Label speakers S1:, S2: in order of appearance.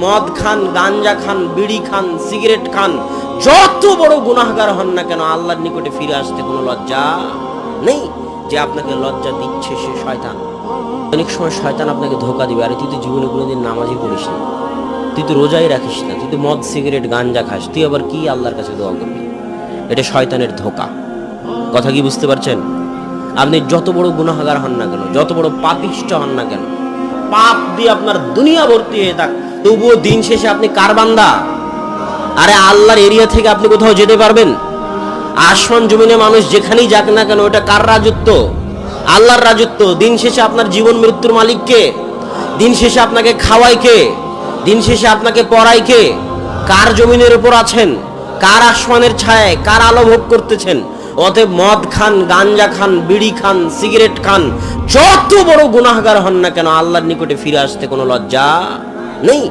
S1: মদ খান, গাঞ্জা খান, বিড়ি খান, সিগারেট খান, যত বড় গুনাহগার হন না কেন, আল্লাহর নিকটে ফিরে আসতে কোনো লজ্জা নেই। যে আপনাকে লজ্জা দিচ্ছে সে শয়তান। অনেক সময় শয়তান আপনাকে ধোকা দিবে, আরে তুই তো জীবনে কোনোদিন নামাজই পড়িস না, তুই তো রোজাই রাখিস না, তুই তো মদ সিগারেট গাঞ্জা খাস, তুই আবার কি আল্লাহর কাছে দোয়া করবি? এটা শয়তানের ধোকা। কথা কি বুঝতে পারছেন? আপনি যত বড় গুনাহগার হন না কেন, যত বড় পাপিষ্ঠ হন না কেন, পাপ দিয়ে আপনার দুনিয়া ভর্তি হয়ে থাক, তবুও দিন শেষে আপনি কার বান্দা? আরে আল্লাহর এরিয়া থেকে আপনি কোথাও যেতে পারবেন? আসমান জমিনে মানুষ যেখানেই যাক না কেন, ওটা কার রাজত্ব? আল্লাহর রাজত্ব। দিন শেষে আপনার জীবন মৃত্যুর মালিক কে? দিন শেষে আপনাকে খাওয়ায় কে? দিন শেষে আপনাকে পড়ায় কে? কার জমিনের উপর আছেন? কার আসমানের ছায়ায়, কার আলো ভোগ করতেছেন? অতএব মদ খান, গাঞ্জা খান, বিড়ি খান, সিগারেট খান, যত বড় গুনাহগার হন না কেন, আল্লাহর নিকটে ফিরে আসতে কোনো লজ্জা নেই।